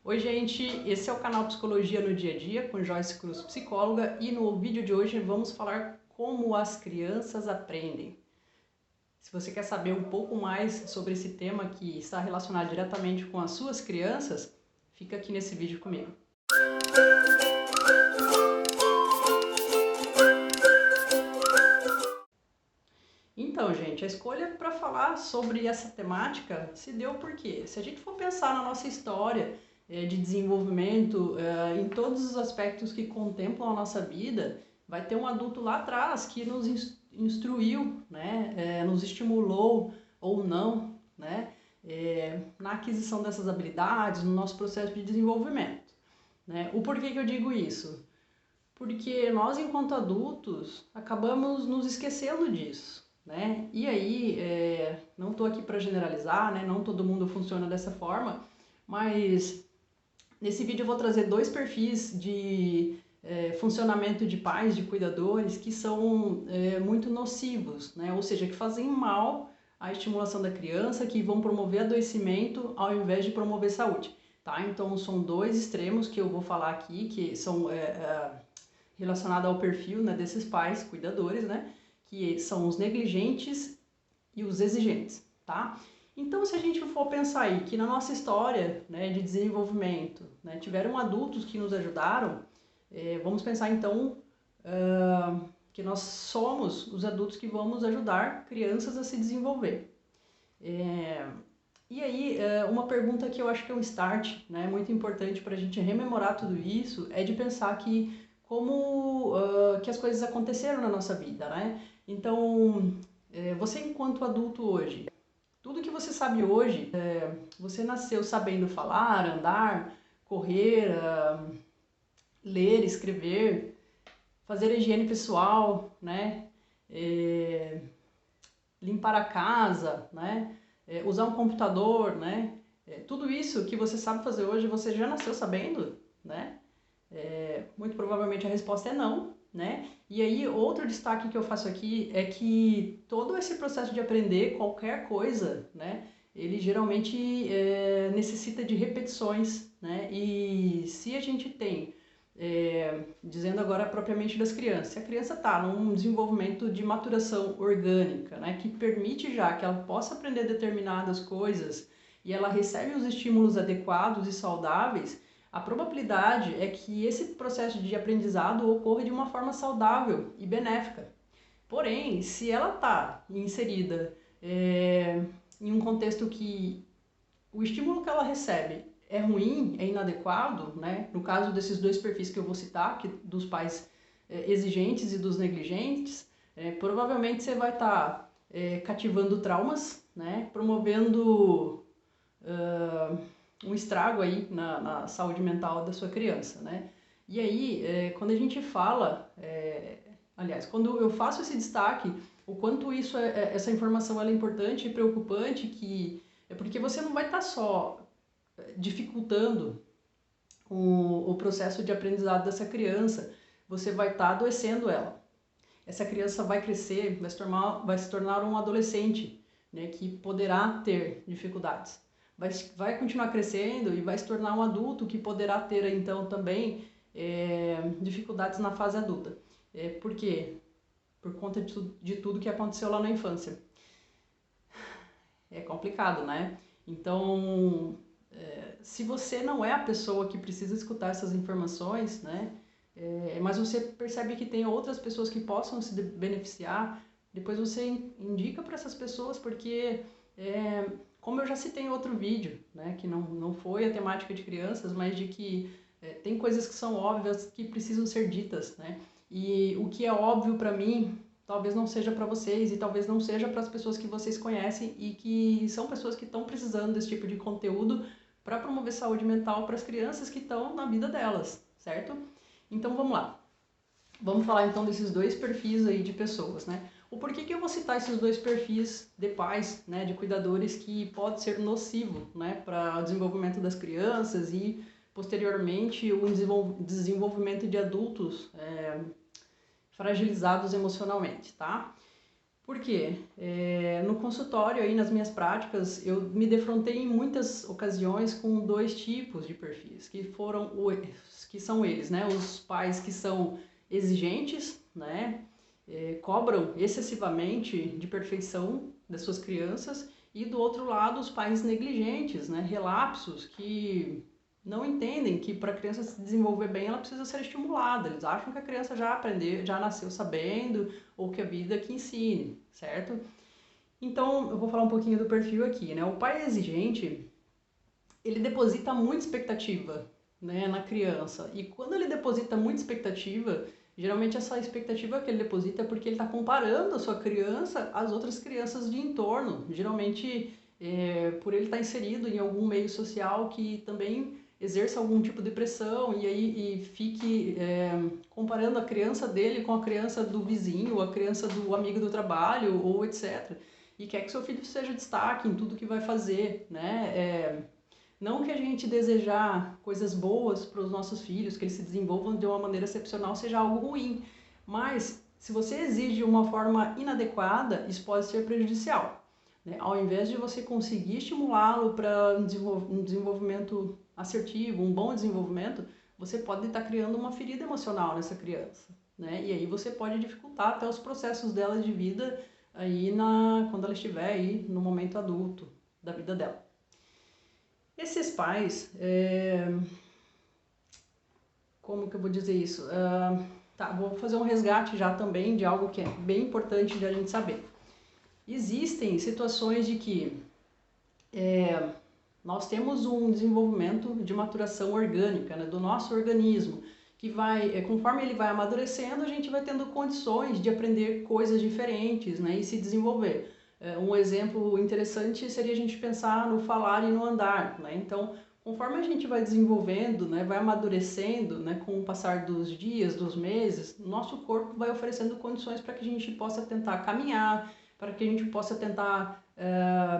Oi gente, esse é o canal Psicologia no Dia a Dia com Joyce Cruz, psicóloga, e no vídeo de hoje vamos falar como as crianças aprendem. Se você quer saber um pouco mais sobre esse tema que está relacionado diretamente com as suas crianças, fica aqui nesse vídeo comigo. Então, gente, a escolha para falar sobre essa temática se deu porque, se a gente for pensar na nossa história de desenvolvimento, em todos os aspectos que contemplam a nossa vida, vai ter um adulto lá atrás que nos instruiu, né, nos estimulou ou não, né, na aquisição dessas habilidades, no nosso processo de desenvolvimento. Né? O porquê que eu digo isso? Porque nós, enquanto adultos, acabamos nos esquecendo disso. Né? E aí, não estou aqui para generalizar, né? Não todo mundo funciona dessa forma, mas nesse vídeo eu vou trazer dois perfis de funcionamento de pais, de cuidadores, que são muito nocivos, né? Ou seja, que fazem mal à estimulação da criança, que vão promover adoecimento ao invés de promover saúde. Tá? Então, são dois extremos que eu vou falar aqui, que são relacionados ao perfil, né, desses pais, cuidadores, né? Que são os negligentes e os exigentes, tá? Então, se a gente for pensar aí que na nossa história, né, de desenvolvimento, né, tiveram adultos que nos ajudaram, vamos pensar então que nós somos os adultos que vamos ajudar crianças a se desenvolver. E aí, uma pergunta que eu acho que é um start, né, muito importante para a gente rememorar tudo isso, é de pensar que como que as coisas aconteceram na nossa vida, né? Então, você enquanto adulto hoje, tudo que você sabe hoje, você nasceu sabendo falar, andar, correr, ler, escrever, fazer higiene pessoal, né? Limpar a casa, né? Usar um computador, né? Tudo isso que você sabe fazer hoje, você já nasceu sabendo, né? Muito provavelmente a resposta é não, né? E aí, outro destaque que eu faço aqui é que todo esse processo de aprender qualquer coisa, né? Ele geralmente necessita de repetições, né? E se a gente tem, dizendo agora propriamente das crianças, se a criança está num desenvolvimento de maturação orgânica, né? Que permite já que ela possa aprender determinadas coisas e ela recebe os estímulos adequados e saudáveis, a probabilidade é que esse processo de aprendizado ocorra de uma forma saudável e benéfica. Porém, se ela está inserida em um contexto que o estímulo que ela recebe é ruim, é inadequado, né? No caso desses dois perfis que eu vou citar, que dos pais exigentes e dos negligentes, provavelmente você vai estar cativando traumas, né? Promovendo um estrago aí na saúde mental da sua criança, né? E aí, quando a gente fala, aliás, quando eu faço esse destaque, o quanto isso essa informação ela é importante e preocupante, que é porque você não vai estar só dificultando o processo de aprendizado dessa criança, você vai estar adoecendo ela. Essa criança vai crescer, vai se tornar um adolescente, né, que poderá ter dificuldades. Vai continuar crescendo e vai se tornar um adulto que poderá ter, então, também dificuldades na fase adulta. Por quê? Por conta de tudo que aconteceu lá na infância. É complicado, né? Então, se você não é a pessoa que precisa escutar essas informações, né? Mas você percebe que tem outras pessoas que possam se beneficiar, depois você indica para essas pessoas, porque, como eu já citei em outro vídeo, né? Que não foi a temática de crianças, mas de que tem coisas que são óbvias que precisam ser ditas, né? E o que é óbvio para mim talvez não seja para vocês e talvez não seja para as pessoas que vocês conhecem e que são pessoas que estão precisando desse tipo de conteúdo para promover saúde mental para as crianças que estão na vida delas, certo? Então vamos lá. Vamos falar então desses dois perfis aí de pessoas, né? O porquê que eu vou citar esses dois perfis de pais, né, de cuidadores, que pode ser nocivo, né, para o desenvolvimento das crianças e posteriormente o desenvolvimento de adultos fragilizados emocionalmente, tá? Por quê? No consultório, aí, nas minhas práticas, eu me defrontei em muitas ocasiões com dois tipos de perfis, que são eles, né? Os pais que são exigentes, né? Cobram excessivamente de perfeição das suas crianças, e do outro lado, os pais negligentes, né? Relapsos, que não entendem que para a criança se desenvolver bem, ela precisa ser estimulada. Eles acham que a criança já aprendeu, já nasceu sabendo, ou que a vida que ensine, certo? Então, eu vou falar um pouquinho do perfil aqui, né? O pai exigente, ele deposita muita expectativa, né, na criança. E quando ele deposita muita expectativa, geralmente essa expectativa que ele deposita é porque ele está comparando a sua criança às outras crianças de entorno. Geralmente, por ele estar inserido em algum meio social que também exerça algum tipo de pressão e fique comparando a criança dele com a criança do vizinho, a criança do amigo do trabalho, ou etc. E quer que seu filho seja destaque em tudo que vai fazer, né? Não que a gente desejar coisas boas para os nossos filhos, que eles se desenvolvam de uma maneira excepcional, seja algo ruim. Mas, se você exige de uma forma inadequada, isso pode ser prejudicial, né? Ao invés de você conseguir estimulá-lo para um desenvolvimento assertivo, um bom desenvolvimento, você pode estar criando uma ferida emocional nessa criança, né? E aí você pode dificultar até os processos dela de vida aí quando ela estiver aí no momento adulto da vida dela. Esses pais, como que eu vou dizer isso? Vou fazer um resgate já também de algo que é bem importante de a gente saber. Existem situações de que nós temos um desenvolvimento de maturação orgânica, né, do nosso organismo, que vai, conforme ele vai amadurecendo, a gente vai tendo condições de aprender coisas diferentes, né, e se desenvolver. Um exemplo interessante seria a gente pensar no falar e no andar, né? Então, conforme a gente vai desenvolvendo, né, vai amadurecendo, né, com o passar dos dias, dos meses, nosso corpo vai oferecendo condições para que a gente possa tentar caminhar, para que a gente possa tentar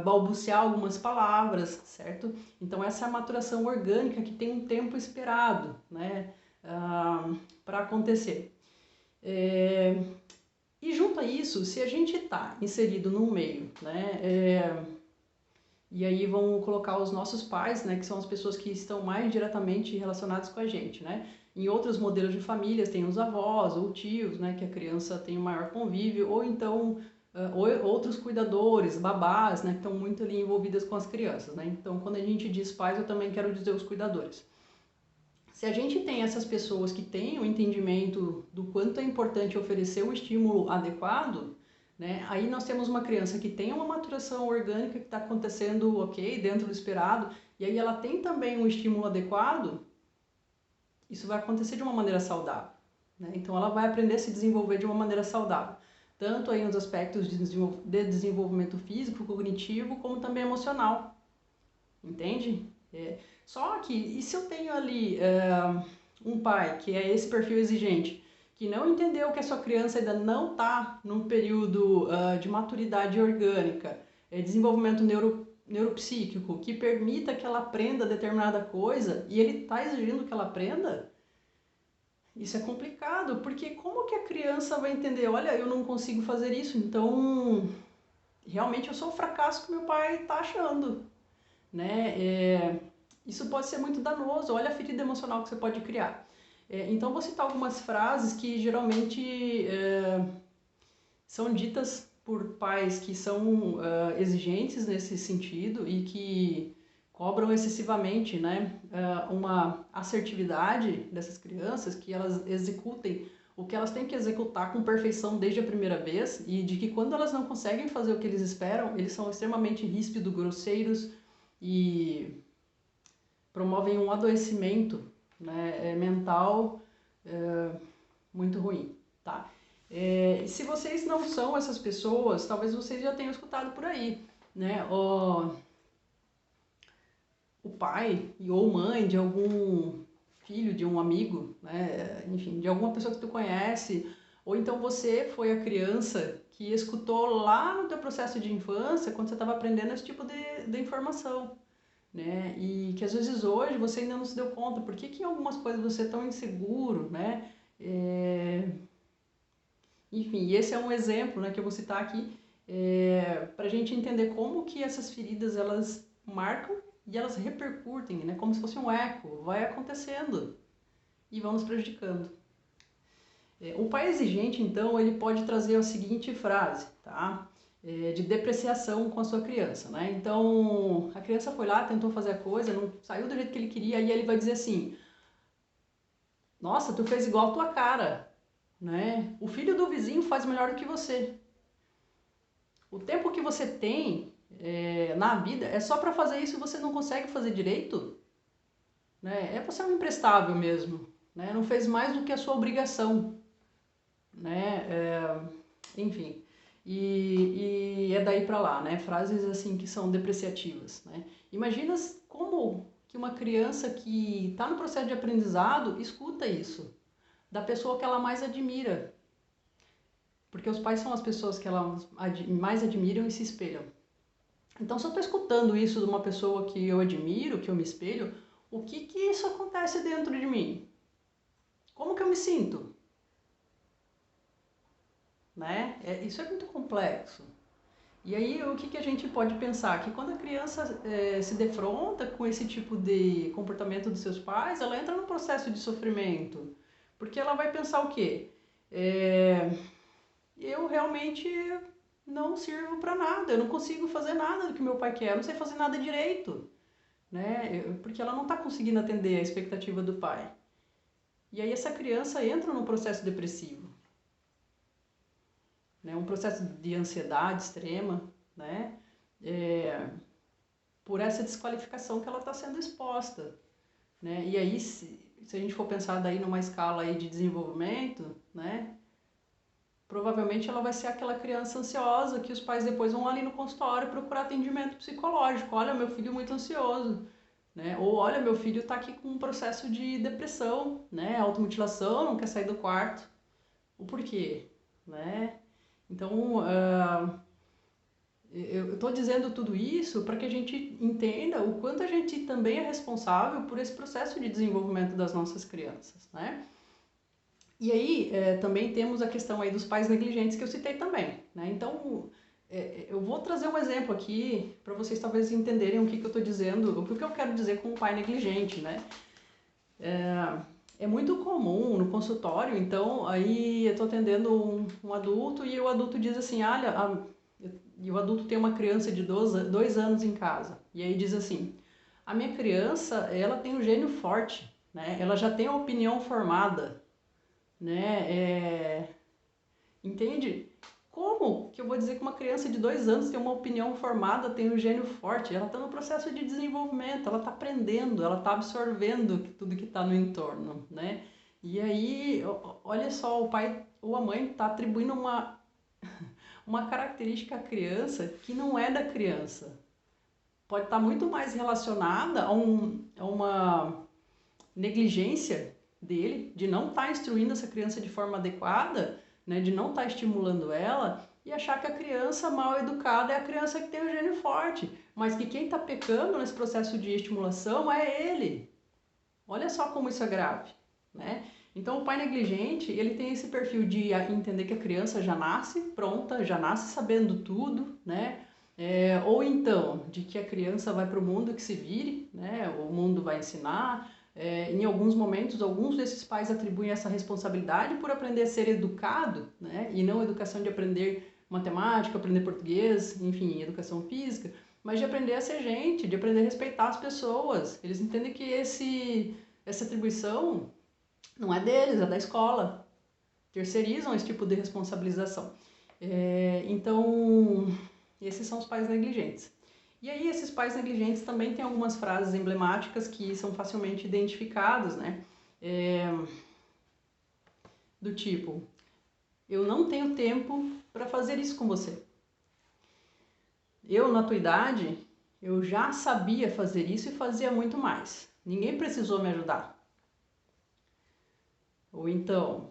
balbuciar algumas palavras, certo? Então, essa é a maturação orgânica que tem um tempo esperado, né, para acontecer. E junto a isso, se a gente está inserido num meio, né, e aí vamos colocar os nossos pais, né, que são as pessoas que estão mais diretamente relacionadas com a gente, né? Em outros modelos de famílias tem os avós ou tios, né, que a criança tem um maior convívio, ou então outros cuidadores, babás, né, que estão muito ali envolvidas com as crianças, né? Então, quando a gente diz pais, eu também quero dizer os cuidadores. Se a gente tem essas pessoas que têm o entendimento do quanto é importante oferecer o estímulo adequado, né, aí nós temos uma criança que tem uma maturação orgânica que está acontecendo ok, dentro do esperado, e aí ela tem também um estímulo adequado, isso vai acontecer de uma maneira saudável, né? Então ela vai aprender a se desenvolver de uma maneira saudável, tanto aí nos aspectos de desenvolvimento físico, cognitivo, como também emocional, entende? Só que, e se eu tenho ali um pai que é esse perfil exigente, que não entendeu que a sua criança ainda não está num período de maturidade orgânica, desenvolvimento neuropsíquico, que permita que ela aprenda determinada coisa, e ele está exigindo que ela aprenda, isso é complicado, porque como que a criança vai entender, olha, eu não consigo fazer isso, então realmente eu sou o fracasso que meu pai está achando, né? Isso pode ser muito danoso, olha a ferida emocional que você pode criar. Então, vou citar algumas frases que geralmente são ditas por pais que são exigentes nesse sentido e que cobram excessivamente, né, uma assertividade dessas crianças, que elas executem o que elas têm que executar com perfeição desde a primeira vez, e de que quando elas não conseguem fazer o que eles esperam, eles são extremamente ríspidos, grosseiros e promovem um adoecimento, né, mental muito ruim, tá? Se vocês não são essas pessoas, talvez vocês já tenham escutado por aí, né? O pai ou mãe de algum filho, de um amigo, né? Enfim, de alguma pessoa que tu conhece, ou então você foi a criança que escutou lá no teu processo de infância, quando você estava aprendendo esse tipo de informação, né? E que às vezes hoje você ainda não se deu conta, por que em algumas coisas você é tão inseguro, né? Enfim, esse é um exemplo, né, que eu vou citar aqui, para a gente entender como que essas feridas elas marcam e elas repercutem, né? Como se fosse um eco, vai acontecendo e vão nos prejudicando. O pai exigente, então, ele pode trazer a seguinte frase, tá? De depreciação com a sua criança, né? Então, a criança foi lá, tentou fazer a coisa, não saiu do jeito que ele queria, e ele vai dizer assim: nossa, tu fez igual a tua cara, né? O filho do vizinho faz melhor do que você. O tempo que você tem na vida é só para fazer isso e você não consegue fazer direito, né? Você é um imprestável mesmo, né? Não fez mais do que a sua obrigação, né? Enfim, e é daí para lá, né? Frases assim que são depreciativas, né? Imagina como que uma criança que está no processo de aprendizado escuta isso da pessoa que ela mais admira, porque os pais são as pessoas que ela mais admiram e se espelham. Então, se eu estou escutando isso de uma pessoa que eu admiro, que eu me espelho, o que isso acontece dentro de mim? Como que eu me sinto? Né? Isso é muito complexo. E aí, o que a gente pode pensar? Que quando a criança se defronta com esse tipo de comportamento dos seus pais, ela entra num processo de sofrimento. Porque ela vai pensar o quê? Eu realmente não sirvo para nada, eu não consigo fazer nada do que meu pai quer, eu não sei fazer nada direito, né? Porque ela não está conseguindo atender a expectativa do pai. E aí essa criança entra num processo depressivo, né? Um processo de ansiedade extrema, né? Por essa desqualificação que ela está sendo exposta, né? E aí, se a gente for pensar daí numa escala aí de desenvolvimento, né? Provavelmente ela vai ser aquela criança ansiosa que os pais depois vão ali no consultório procurar atendimento psicológico. Olha, meu filho muito ansioso, né? Ou olha, meu filho está aqui com um processo de depressão, né? Automutilação, não quer sair do quarto. O porquê, né? Então, eu estou dizendo tudo isso para que a gente entenda o quanto a gente também é responsável por esse processo de desenvolvimento das nossas crianças, né? E aí, também temos a questão aí dos pais negligentes que eu citei também, né? Então, eu vou trazer um exemplo aqui para vocês talvez entenderem o que eu estou dizendo, o que eu quero dizer com o pai negligente, né? É muito comum no consultório, então, aí eu estou atendendo um adulto e o adulto diz assim, olha, e o adulto tem uma criança de 2 anos em casa, e aí diz assim, a minha criança, ela tem um gênio forte, né? Ela já tem a opinião formada, né? Entende? Como que eu vou dizer que uma criança de 2 anos tem uma opinião formada, tem um gênio forte? Ela está no processo de desenvolvimento, ela está aprendendo, ela está absorvendo tudo que está no entorno, né? E aí, olha só, o pai ou a mãe está atribuindo uma característica à criança que não é da criança. Pode estar muito mais relacionada a uma negligência dele, de não estar instruindo essa criança de forma adequada, né, de não estar estimulando ela, e achar que a criança mal educada é a criança que tem o gênio forte, mas que quem está pecando nesse processo de estimulação é ele. Olha só como isso é grave, né? Então o pai negligente, ele tem esse perfil de entender que a criança já nasce pronta, já nasce sabendo tudo, né? Ou então, de que a criança vai para o mundo que se vire, né? O mundo vai ensinar. Em alguns momentos, alguns desses pais atribuem essa responsabilidade por aprender a ser educado, né? E não educação de aprender matemática, aprender português, enfim, educação física, mas de aprender a ser gente, de aprender a respeitar as pessoas. Eles entendem que essa atribuição não é deles, é da escola. Terceirizam esse tipo de responsabilização. Então, esses são os pais negligentes. E aí esses pais negligentes também têm algumas frases emblemáticas que são facilmente identificadas, né? Do tipo, eu não tenho tempo para fazer isso com você. Eu, na tua idade, eu já sabia fazer isso e fazia muito mais. Ninguém precisou me ajudar. Ou então,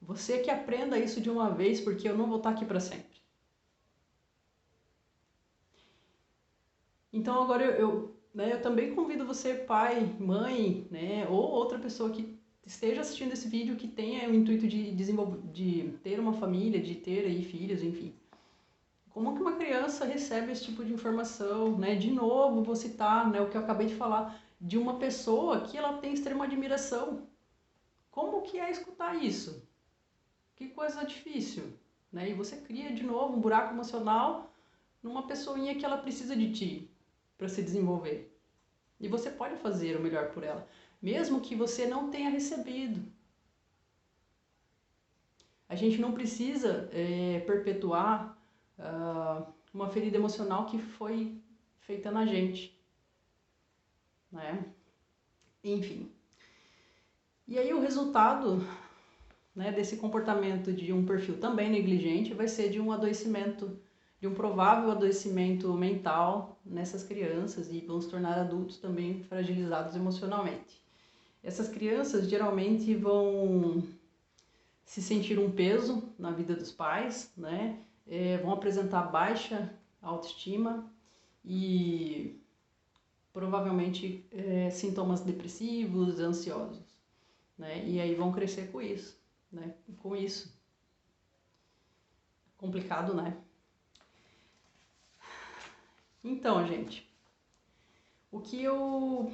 você que aprenda isso de uma vez porque eu não vou estar aqui para sempre. Então agora eu também convido você, pai, mãe, né, ou outra pessoa que esteja assistindo esse vídeo que tenha o intuito de ter uma família, de ter aí filhos, enfim. Como que uma criança recebe esse tipo de informação, né? De novo, vou citar, né, o que eu acabei de falar, de uma pessoa que ela tem extrema admiração. Como que é escutar isso? Que coisa difícil, né? E você cria de novo um buraco emocional numa pessoinha que ela precisa de ti para se desenvolver. E você pode fazer o melhor por ela, mesmo que você não tenha recebido. A gente não precisa perpetuar uma ferida emocional que foi feita na gente, né? Enfim. E aí o resultado, né, desse comportamento de um perfil também negligente vai ser de um adoecimento, de um provável adoecimento mental nessas crianças, e vão se tornar adultos também fragilizados emocionalmente. Essas crianças geralmente vão se sentir um peso na vida dos pais, né? Vão apresentar baixa autoestima e provavelmente sintomas depressivos, ansiosos, né? E aí vão crescer com isso, né? Com isso. Complicado, né? Então, gente, o que eu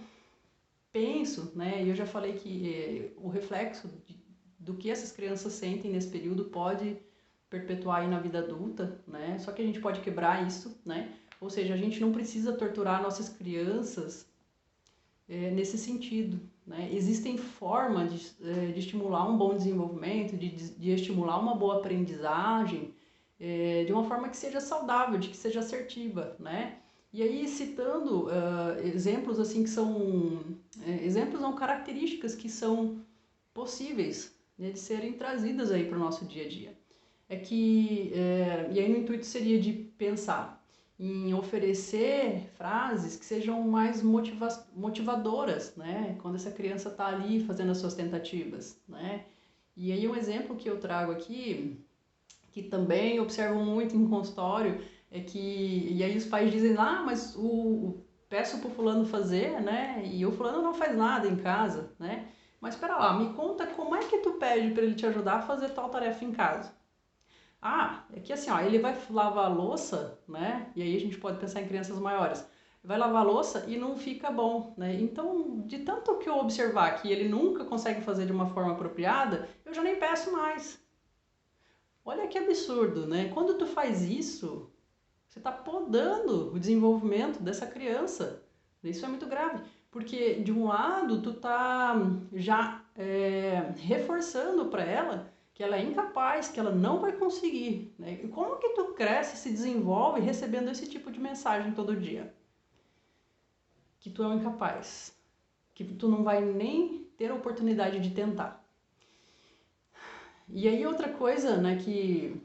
penso, né? Eu já falei que o reflexo do que essas crianças sentem nesse período pode perpetuar aí na vida adulta, né? Só que a gente pode quebrar isso, né? Ou seja, a gente não precisa torturar nossas crianças nesse sentido, né? Existem formas de estimular um bom desenvolvimento, de estimular uma boa aprendizagem, de uma forma que seja saudável, de que seja assertiva, né? E aí, citando exemplos assim que são... exemplos são características que são possíveis, né, de serem trazidas aí para o nosso dia a dia. E aí no intuito seria de pensar em oferecer frases que sejam mais motivadoras, né? Quando essa criança está ali fazendo as suas tentativas, né? E aí um exemplo que eu trago aqui, que também observo muito em consultório, é que... E aí os pais dizem, mas peço pro fulano fazer, né? E o fulano não faz nada em casa, né? Mas espera lá, me conta como é que tu pede para ele te ajudar a fazer tal tarefa em casa. É que assim, ele vai lavar a louça, né? E aí a gente pode pensar em crianças maiores. Vai lavar a louça e não fica bom, né? Então, de tanto que eu observar que ele nunca consegue fazer de uma forma apropriada, eu já nem peço mais. Olha que absurdo, né? Quando tu faz isso, você está podando o desenvolvimento dessa criança. Isso é muito grave, porque de um lado tu tá já reforçando para ela que ela é incapaz, que ela não vai conseguir, né? E como que tu cresce, se desenvolve recebendo esse tipo de mensagem todo dia? Que tu é um incapaz, que tu não vai nem ter a oportunidade de tentar. E aí outra coisa, né, que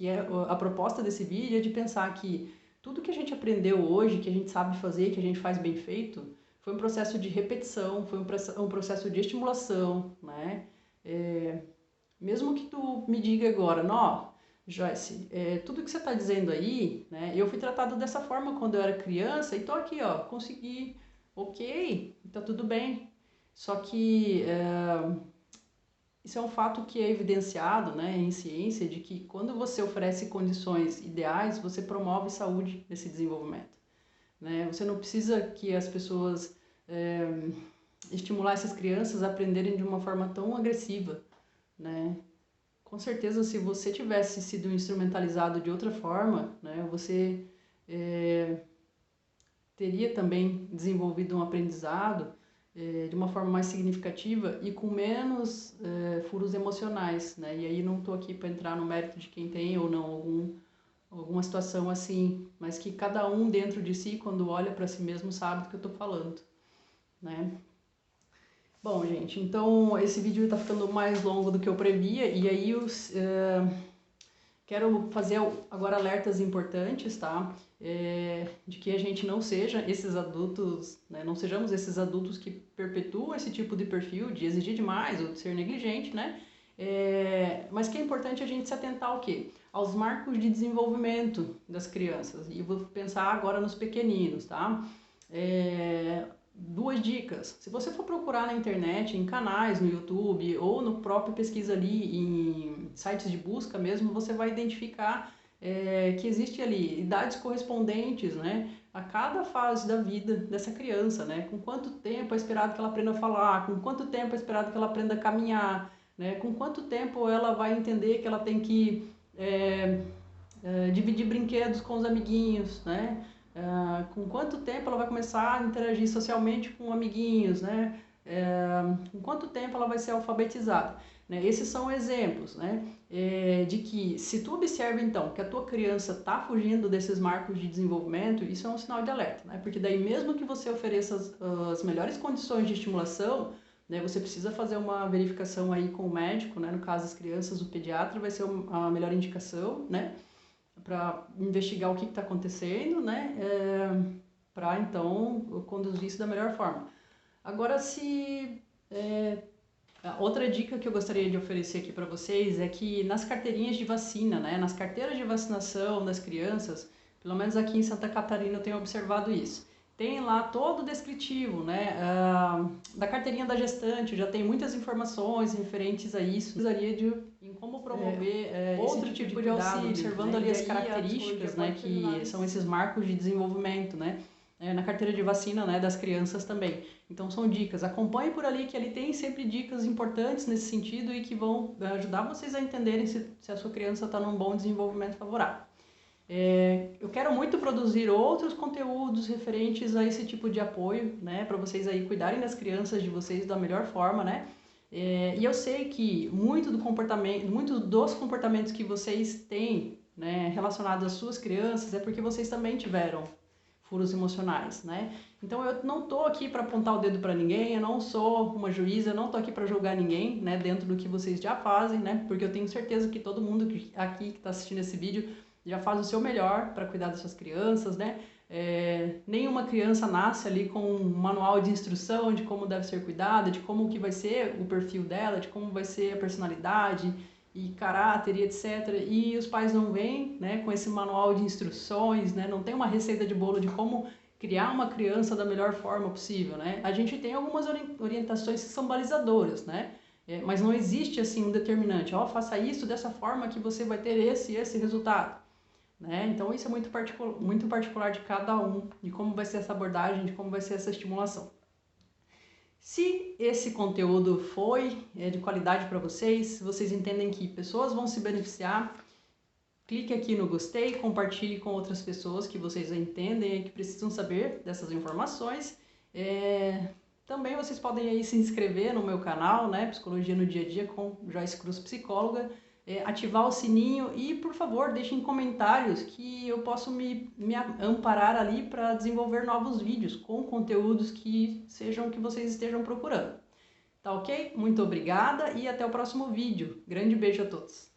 é a proposta desse vídeo é de pensar que tudo que a gente aprendeu hoje, que a gente sabe fazer, que a gente faz bem feito, foi um processo de repetição, foi um processo de estimulação, né? Mesmo que tu me diga agora, Joyce, tudo que você está dizendo aí, né? Eu fui tratado dessa forma quando eu era criança e tô aqui, consegui, ok, tá tudo bem. Só que isso é um fato que é evidenciado, né, em ciência, de que quando você oferece condições ideais, você promove saúde nesse desenvolvimento, né? Você não precisa que as pessoas estimular essas crianças a aprenderem de uma forma tão agressiva, né? Com certeza, se você tivesse sido instrumentalizado de outra forma, né, você teria também desenvolvido um aprendizado de uma forma mais significativa e com menos furos emocionais, né? E aí não estou aqui para entrar no mérito de quem tem ou não alguma situação assim, mas que cada um dentro de si, quando olha para si mesmo, sabe do que eu estou falando, né? Bom, gente, então esse vídeo está ficando mais longo do que eu previa, e aí quero fazer agora alertas importantes, tá? De que a gente não seja esses adultos, né? Não sejamos esses adultos que perpetuam esse tipo de perfil, de exigir demais ou de ser negligente, né? Mas que é importante a gente se atentar ao quê? Aos marcos de desenvolvimento das crianças. E eu vou pensar agora nos pequeninos, tá? Duas dicas. Se você for procurar na internet, em canais, no YouTube ou no próprio pesquisa ali em sites de busca mesmo, você vai identificar que existe ali idades correspondentes, né, a cada fase da vida dessa criança, né, com quanto tempo é esperado que ela aprenda a falar, com quanto tempo é esperado que ela aprenda a caminhar, né, com quanto tempo ela vai entender que ela tem que dividir brinquedos com os amiguinhos, né, com quanto tempo ela vai começar a interagir socialmente com amiguinhos, né, com quanto tempo ela vai ser alfabetizada. Né? Esses são exemplos, né, de que se tu observa então que a tua criança está fugindo desses marcos de desenvolvimento, isso é um sinal de alerta, né? Porque daí mesmo que você ofereça as melhores condições de estimulação, né, você precisa fazer uma verificação aí com o médico, né? No caso das crianças, o pediatra vai ser a melhor indicação, né? Para investigar o que está acontecendo, né? Para então conduzir isso da melhor forma. Agora, outra dica que eu gostaria de oferecer aqui para vocês é que nas carteirinhas de vacina, né, nas carteiras de vacinação das crianças, pelo menos aqui em Santa Catarina eu tenho observado isso, tem lá todo o descritivo, né, da carteirinha da gestante, já tem muitas informações referentes a isso, em como promover outro tipo de auxílio, observando, né, ali as características, né, que são esses marcos de desenvolvimento, né, na carteira de vacina, né, das crianças também. Então são dicas, acompanhe por ali que ali tem sempre dicas importantes nesse sentido e que vão ajudar vocês a entenderem se a sua criança está num bom desenvolvimento favorável. Eu quero muito produzir outros conteúdos referentes a esse tipo de apoio, né, para vocês aí cuidarem das crianças de vocês da melhor forma, né, e eu sei que muitos dos comportamentos que vocês têm, né, relacionados às suas crianças é porque vocês também tiveram furos emocionais, né? Então eu não tô aqui para apontar o dedo para ninguém, eu não sou uma juíza, eu não tô aqui para julgar ninguém, né, dentro do que vocês já fazem, né? Porque eu tenho certeza que todo mundo aqui que está assistindo esse vídeo já faz o seu melhor para cuidar das suas crianças, né? Nenhuma criança nasce ali com um manual de instrução de como deve ser cuidada, de como que vai ser o perfil dela, de como vai ser a personalidade e caráter e etc. E os pais não vêm, né, com esse manual de instruções, né, não tem uma receita de bolo de como criar uma criança da melhor forma possível, né? A gente tem algumas orientações que são balizadoras, né? Mas não existe assim um determinante, faça isso dessa forma que você vai ter esse resultado, né? Então isso é muito particular de cada um, de como vai ser essa abordagem, de como vai ser essa estimulação. Se esse conteúdo foi de qualidade para vocês, se vocês entendem que pessoas vão se beneficiar, clique aqui no gostei, compartilhe com outras pessoas que vocês entendem e que precisam saber dessas informações. Também vocês podem aí se inscrever no meu canal, né, Psicologia no Dia a Dia com Joyce Cruz Psicóloga, ativar o sininho e, por favor, deixem comentários que eu posso me amparar ali para desenvolver novos vídeos com conteúdos que sejam o que vocês estejam procurando. Tá ok? Muito obrigada e até o próximo vídeo. Grande beijo a todos!